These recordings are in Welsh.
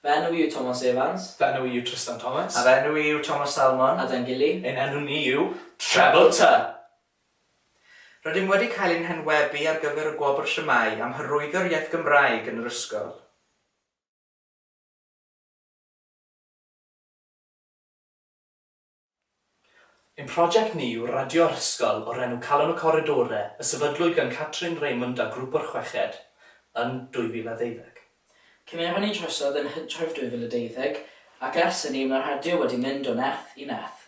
Fenw yw Tomos Evans. Fenw yw Tristan Tomos. A fenw yw Tomos Salmon. A da'n gili. Ein enw ni yw Treble T. Rydym wedi cael ein henwebu ar gyfer y Gwobrau Shwmae am hyrwyddo'r iaith Gymraeg yn yr ysgol. Ein prosiect ni yw radio'r ysgol o'r enw Calon y Coridore, y sefydlwyd gan Catrin Raymond a grŵp o'r chweched yn 2012. Cymerwn ni drosodd yn Hydref 2012 ac ers hynny mae'r radio wedi mynd o nerth i nerth.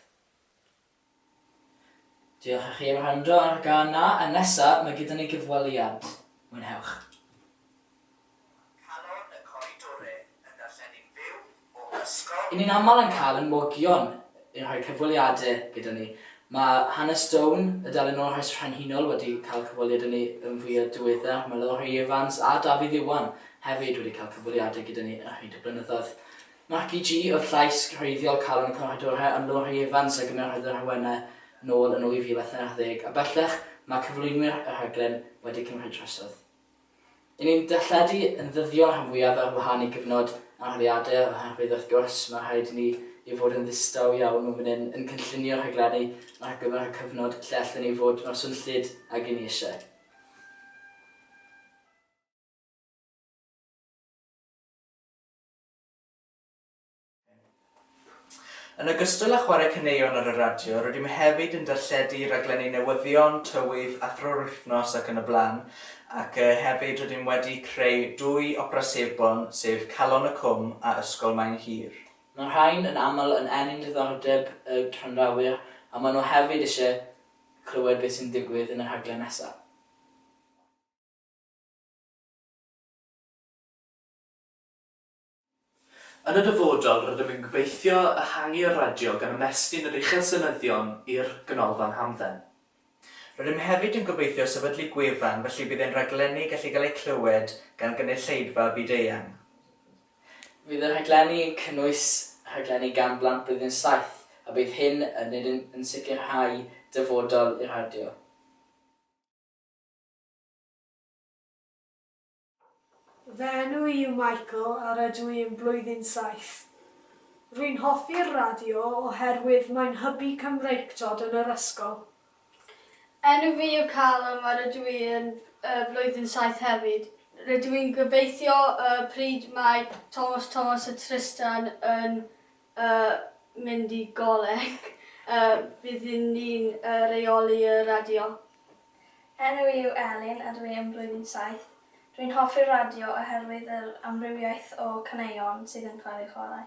Diolch i chi am wrando ar gana, a nesaf mae gyda ni gyfweliad. Mwynhewch. Calon y Coridore yn darlledu'n fyw o ysgol. I ni'n aml yn cael yn mogion i'n rhoi cyfweliadau gyda ni. Mae Hannah Stone, y dalyn o'r Rhys Frenhinol, wedi cael cyfweliad yn ni yn fwy o diweddar. Mae Lori Evans a Dafydd Iwan hefyd wedi cael cyfweliadau gyda ni yn rhaid y blynyddoedd. Marci G oedd llais cyhoeddiol Calon y Coridore yn Lori Evans a gymerwyd yr hawennau nôl yn 2010, a bellach mae cyflwynwyr y rhaglen wedi cymryd drosodd. I ni'n darlledu yn ddyddiol rhan fwyaf ar wahân i gyfnod arholiadau oherwydd wrth gwrs mae rhaid i ni i fod yn ddistaw iawn o fan hyn yn cynllunio'r rhaglenni ar gyfer y cyfnod lle allan ni fod mor swnllyd ag i ni eisiau. Yn ogystal â chwarae caneuon ar y radio, rydym hefyd yn darlledu raglenni newyddion, tywydd a thrwy'r wythnos ac yn y blaen, ac hefyd rydym wedi creu 2 opera sebon, sef Calon y Cwm a Ysgol Maen Hir. Mae'r rhain yn aml yn enyn diddordeb y trandawyr, a maen nhw hefyd eisiau clywed beth sy'n digwydd yn y rhaglen nesaf. Yn y dyfodol, rydym yn gobeithio ehangu y radio gan ymestyn yr uchelsynyddion i'r ganolfan hamdden. Rydym hefyd yn gobeithio sefydlu gwefan, felly bydd ein rhaglenni gallu cael eu clywed gan gynulleidfa byd-eang. Fydd y rhaglenni yn cynnwys rhaglenni gan blant blwyddyn 7, a bydd hyn yn sicrhau dyfodol i'r radio. Fy enw yw Michael a rydw i yn blwyddyn 7. Rwy'n hoffi'r radio oherwydd mae'n hybu Cymreictod yn yr ysgol. Enw fi yw Calon a rydw i yn blwyddyn 7 hefyd. Rydw i'n gobeithio pryd mae Tomos a Tristan yn mynd i goleg, byddwn ni'n reoli y radio. Enw i yw Elin a dwi yn blwyddyn 7. Dwi'n hoffi'r radio oherwydd yr amrywiaeth o caneuon sydd yn cael eu chwarae.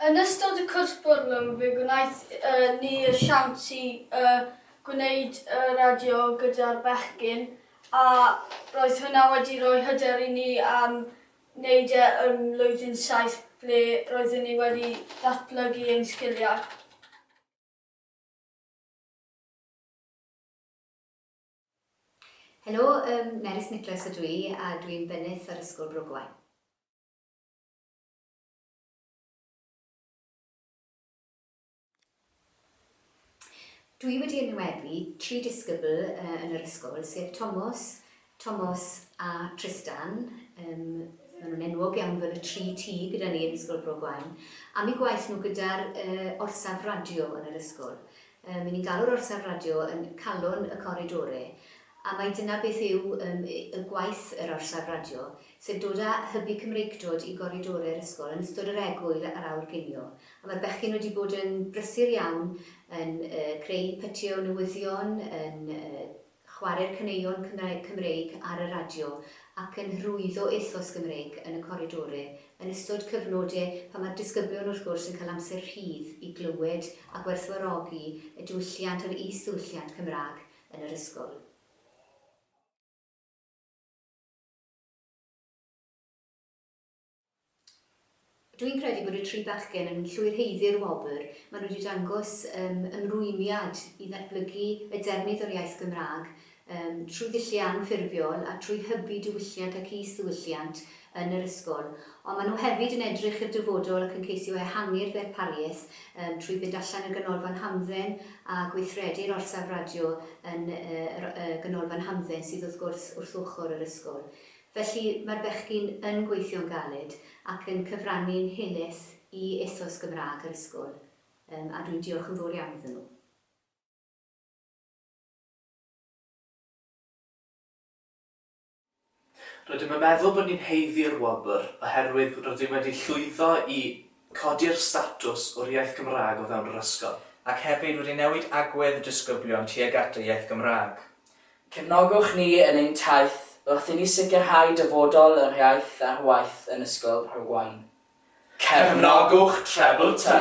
Yn ystod y cwrs bwrlwm, fe gwnaeth ni y siawns i gwneud y radio gyda'r bechgyn, a roedd hwnna wedi rhoi hyder i ni am wneud yn blwyddyn 7, ble roeddwn ni wedi datblygu ein sgiliau. Helo, Nerys Nicholas ydw i a dwi'n bennydd ar Ysgol Gwobrau. Dwi wedi enwebu 3 disgybl yn yr ysgol, sef Tomos a Tristan. Maen nhw'n enwog iawn fel y 3 T gyda ni yn Ysgol Gwobrau. Am eu gwaith nhw gyda'r orsaf radio yn yr ysgol. Mi'n ni'n galw'r orsaf radio yn Calon y Coridore. A mae dyna beth yw y gwaith yr orsaf radio, sef dod â hybu Cymreictod i goridore'r ysgol yn ystod yr egwyl ar awr ginio. A mae'r bechgyn wedi bod yn brysur iawn yn creu pytio newyddion, yn chwarae'r caneuon Cymreig ar y radio ac yn rhwyddo ethos Gymreig yn y coridore yn ystod cyfnodau pan mae'r disgyblion wrth gwrs yn cael amser rhydd i glywed a gwerthfawrogi y diwylliant a'r is-diwylliant Cymraeg yn yr ysgol. Dwi'n credu bod y 3 bachgen yn llwyrheiddi'r wobr. Maen nhw wedi dangos ymrwymiad i ddatblygu y dernydd o'r iaith Gymraeg trwy ddillian ffurfiol a trwy hybu diwylliant ac is-diwylliant yn yr ysgol. Ond maen nhw hefyd yn edrych i'r dyfodol ac yn ceisio ehangu'r ddarpariaeth trwy fynd allan y ganolfan hamdden a gweithredu'r orsaf radio yn ganolfan hamdden sydd wrth gwrs wrth ochr yr ysgol. Felly mae'r bechgyn yn gweithio'n galed ac yn cyfrannu'n helys i ethos Gymraeg yr ysgol. A dwi'n diolch yn fawr iawn iddyn nhw. Rydym yn meddwl bod ni'n heiddi'r wobr oherwydd rydym wedi llwyddo i codi'r statws o'r iaith Gymraeg o fewn yr ysgol. Ac hefyd wedi newid agwedd y disgyblion tuag at y iaith Gymraeg. Cefnogwch ni yn ein taith wrth i ni sicrhau dyfodol yr iaith a'r waith yn ysgol Rhywain. Cefnogwch Treble T.